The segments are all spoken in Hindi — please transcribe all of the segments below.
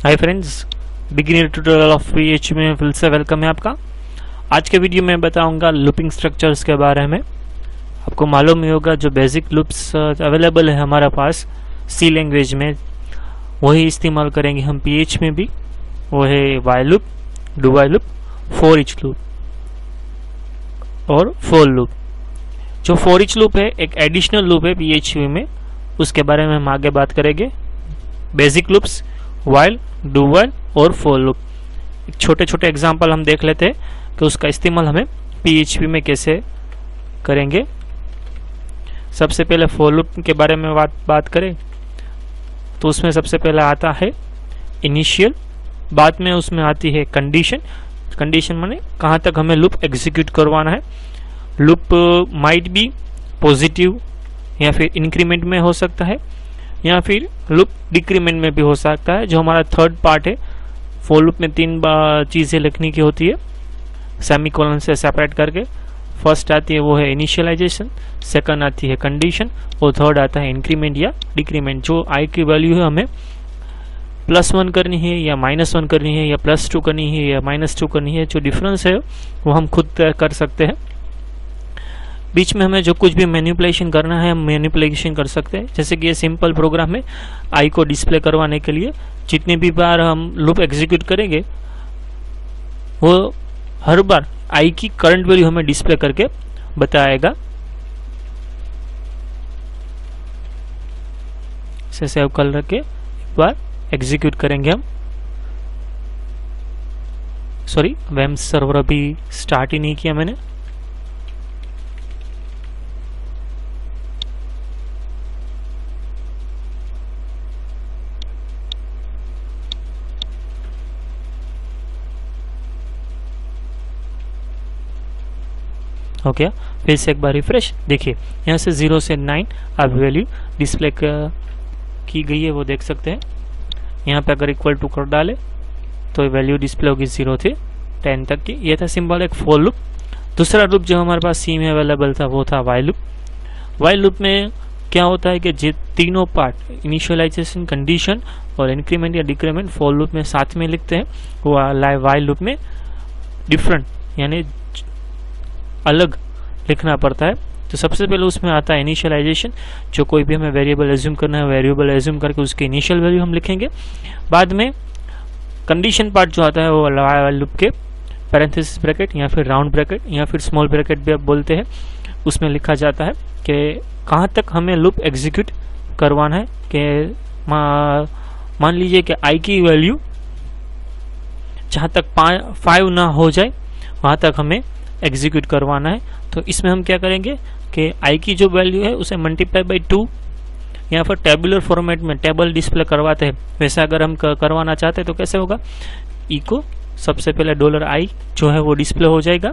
Hi friends, beginner tutorial of PHP में फिर से वेलकम है आपका। आज के वीडियो में बताऊंगा लूपिंग स्ट्रक्चर्स के बारे में। आपको मालूम ही होगा जो बेसिक लूप्स अवेलेबल है हमारे पास सी लैंग्वेज में, वही इस्तेमाल करेंगे हम PHP में भी। वो है while loop, do while loop, for each loop और फॉर लूप। जो फॉर ईच लूप है एक एडिशनल लूप है PHP में, उसके बारे में हम आगे बात करेंगे। Basic loops while, do while और फॉर लूप, छोटे छोटे एग्जांपल हम देख लेते हैं कि उसका इस्तेमाल हमें PHP में कैसे करेंगे। सबसे पहले फॉर लूप के बारे में बात करें तो उसमें सबसे पहले आता है इनिशियल, बाद में उसमें आती है कंडीशन। कंडीशन माने कहाँ तक हमें लूप एग्जीक्यूट करवाना है। लूप माइट बी पॉजिटिव या फिर इंक्रीमेंट में हो सकता है, या फिर लूप डिक्रीमेंट में भी हो सकता है। जो हमारा थर्ड पार्ट है, फॉर लूप में तीन चीज़ें लिखने की होती है सेमीकोलन से सेपरेट करके। फर्स्ट आती है वो है इनिशियलाइजेशन, सेकंड आती है कंडीशन और थर्ड आता है इंक्रीमेंट या डिक्रीमेंट। जो आई की वैल्यू है हमें +1 करनी है या -1 करनी है या +2 करनी है या -2 करनी है, जो डिफरेंस है वो हम खुद तय कर सकते हैं। बीच में हमें जो कुछ भी मैनिपुलेशन करना है हम मैनिपुलेशन कर सकते हैं। जैसे कि ये सिंपल प्रोग्राम है, आई को डिस्प्ले करवाने के लिए जितनी भी बार हम लूप एग्जीक्यूट करेंगे वो हर बार आई की करंट वैल्यू हमें डिस्प्ले करके बताएगा। इसे सेव कर रख के एक बार एग्जीक्यूट करेंगे हम। सॉरी, वेम सर्वर अभी स्टार्ट ही नहीं किया मैंने। हो गया, फिर से एक बार रिफ्रेश। देखिए यहाँ से 0 से 9 अब वैल्यू डिस्प्ले की गई है, वो देख सकते हैं। यहाँ पे अगर इक्वल टू कर डाले तो वैल्यू डिस्प्ले होगी 0 से 10 तक की। ये था सिंपल एक फॉर लूप। दूसरा लूप जो हमारे पास सी में अवेलेबल था वो था वाइल लूप। वाइल लूप में क्या होता है कि जो तीनों पार्ट इनिशियलाइजेशन, कंडीशन और इंक्रीमेंट या डिक्रीमेंट फॉर लूप में साथ में लिखते हैं, वो वाइल लूप में डिफरेंट यानी अलग लिखना पड़ता है। तो सबसे पहले उसमें आता है इनिशियलाइजेशन। जो कोई भी हमें वेरिएबल एज्यूम करना है, वेरिएबल एज्यूम करके उसकी इनिशियल वैल्यू हम लिखेंगे। बाद में कंडीशन पार्ट जो आता है वो वाइल लूप के पैरेंथेसिस ब्रैकेट या फिर राउंड ब्रैकेट या फिर स्मॉल ब्रैकेट भी आप बोलते हैं, उसमें लिखा जाता है कि कहाँ तक हमें लूप एग्जीक्यूट करवाना है। कि मान लीजिए कि आई की वैल्यू जहाँ तक 5 ना हो जाए वहाँ तक हमें एग्जीक्यूट करवाना है। तो इसमें हम क्या करेंगे कि आई की जो वैल्यू है उसे मल्टीप्लाई बाई 2 या फिर टेबुलर फॉर्मेट में टेबल डिस्प्ले करवाते हैं, वैसा अगर हम करवाना चाहते हैं तो कैसे होगा। ई को सबसे पहले $i जो है वो डिस्प्ले हो जाएगा।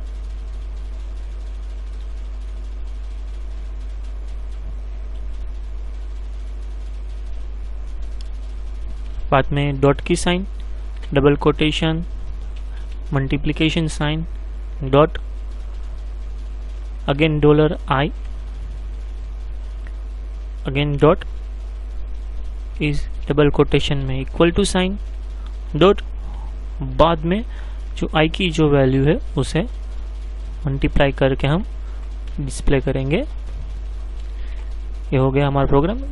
बाद में डॉट की sign, double quotation, multiplication sign, dot, again $i, again dot is double quotation में इक्वल टू साइन, डॉट। बाद में जो आई की जो वैल्यू है उसे मल्टीप्लाई करके हम डिस्प्ले करेंगे। ये हो गया हमारा प्रोग्राम।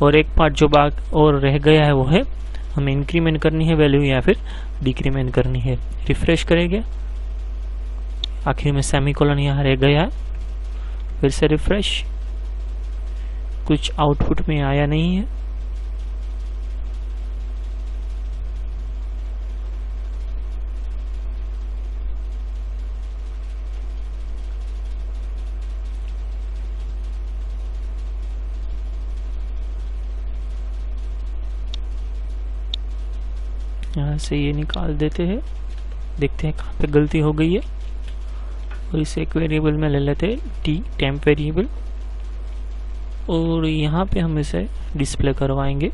और एक पार्ट जो और रह गया है वो है हमें इंक्रीमेंट करनी है वैल्यू या फिर डिक्रीमेंट करनी है। रिफ्रेश करेंगे, आखिर में सेमीकोलन यहाँ रह गया है। फिर से रिफ्रेश, कुछ आउटपुट में आया नहीं है। यहाँ से ये निकाल देते हैं, देखते हैं कहाँ पे गलती हो गई है। और इसे एक वेरिएबल में ले लेते हैं टी, टेम्प वेरिएबल, और यहाँ पे हम इसे डिस्प्ले करवाएंगे।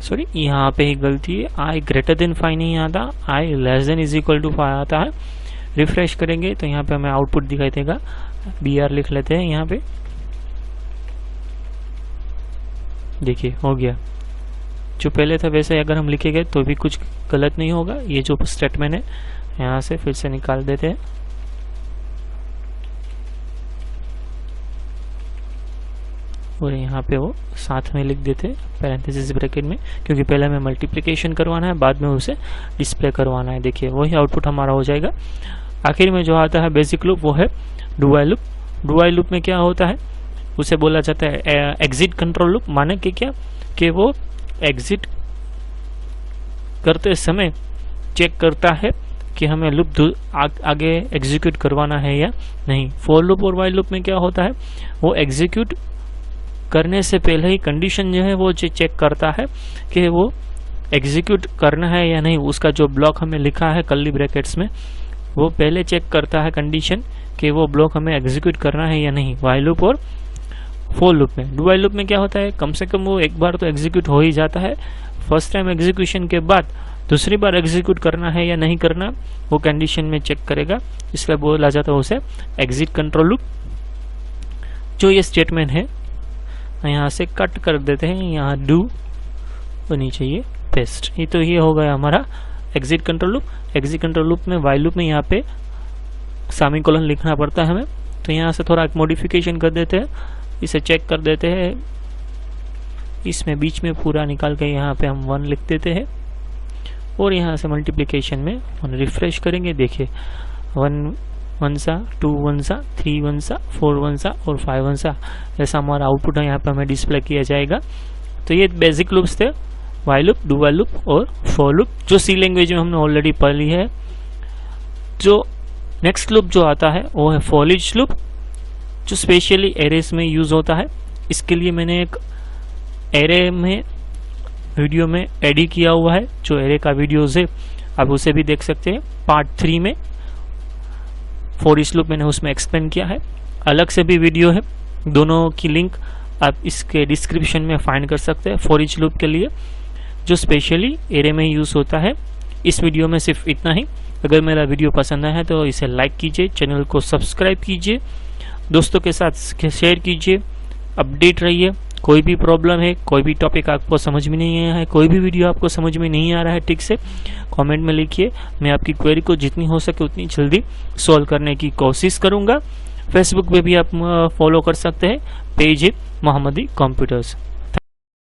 सॉरी, यहाँ पे ही गलती है, आई ग्रेटर देन 5 नहीं आता, I less then is equal to 5 आता है। रिफ्रेश करेंगे तो यहाँ पे हमें आउटपुट दिखाई देगा BR लिख लेते हैं यहाँ पे, देखिए हो गया। जो पहले था वैसे अगर हम लिखेंगे तो भी कुछ गलत नहीं होगा। ये जो स्टेटमेंट है यहाँ से फिर से निकाल देते हैं, और यहाँ पे वो साथ में लिख देते हैं पैरेंथेसिस ब्रैकेट में, क्योंकि पहले हमें मल्टीप्लिकेशन करवाना है, बाद में उसे डिस्प्ले करवाना है। देखिए वही आउटपुट हमारा हो जाएगा। आखिर में जो आता है बेसिक लूप वो है do while loop. Do while loop में क्या होता है, उसे बोला जाता है एग्जिट कंट्रोल लूप। माने कि क्या कि वो एग्जिट करते समय चेक करता है कि हमें लूप आगे एग्जीक्यूट करवाना है या नहीं। फॉर लूप और व्हाइल लूप में क्या होता है, वो एग्जीक्यूट करने से पहले ही कंडीशन जो है वो चेक करता है कि वो एग्जीक्यूट करना है या नहीं। उसका जो ब्लॉक हमें लिखा है कर्ली ब्रैकेट्स में, वो पहले चेक करता है कंडीशन कि वो ब्लॉक हमें एग्जीक्यूट करना है या नहीं, व्हाइल लूप और फॉर लूप में। डू व्हाइल लूप में क्या होता है, कम से कम वो एक बार तो एग्जीक्यूट हो ही जाता है। फर्स्ट टाइम एग्जीक्यूशन के बाद दूसरी बार एग्जीक्यूट करना है या नहीं करना वो कंडीशन में चेक करेगा, इसलिए बोला जाता है उसे एग्जिट कंट्रोल लूप। जो ये स्टेटमेंट है यहाँ से कट कर देते हैं, यहाँ डू और नीचे ये पेस्ट। ये तो ये हो गया हमारा exit control loop. Exit control loop में व्हाइल लूप में यहाँ पे सेमीकोलन लिखना पड़ता है हमें, तो यहाँ से थोड़ा मॉडिफिकेशन कर देते हैं, इसे चेक कर देते हैं, इसमें बीच में पूरा निकाल के यहाँ पे हम 1 लिख देते हैं, और यहाँ से मल्टीप्लिकेशन में रिफ्रेश करेंगे। देखिए 1 1 सा, 2 1 सा, 3 1 सा, 4 1 सा और 5 1 सा, ऐसा हमारा आउटपुट है यहाँ पे हमें डिस्प्ले किया जाएगा। तो ये बेसिक लूप्स थे, while loop, do while loop और फॉर लूप, जो सी लैंग्वेज में हमने ऑलरेडी पढ़ ली है। जो नेक्स्ट लूप जो आता है वो है फॉर ईच लूप, जो स्पेशली एरेस में यूज होता है। इसके लिए मैंने एक एरे में वीडियो में एडिट किया हुआ है, जो एरे का वीडियोज है आप उसे भी देख सकते हैं। पार्ट 3 में फॉर ईच लूप मैंने उसमें एक्सप्लेन किया है, अलग से भी वीडियो है, दोनों की लिंक आप इसके डिस्क्रिप्शन में फाइंड कर सकते हैं। फॉर ईच लूप के लिए जो स्पेशली एरे में यूज होता है। इस वीडियो में सिर्फ इतना ही। अगर मेरा वीडियो पसंद आया है तो इसे लाइक कीजिए, चैनल को सब्सक्राइब कीजिए, दोस्तों के साथ शेयर कीजिए, अपडेट रहिए। कोई भी प्रॉब्लम है, कोई भी टॉपिक आपको समझ में नहीं आया है, कोई भी वीडियो आपको समझ में नहीं आ रहा है ठीक से, कमेंट में लिखिए। मैं आपकी क्वेरी को जितनी हो सके उतनी जल्दी सॉल्व करने की कोशिश करूंगा। फेसबुक पे भी आप फॉलो कर सकते हैं, पेज है मोहम्मदी कंप्यूटर्स।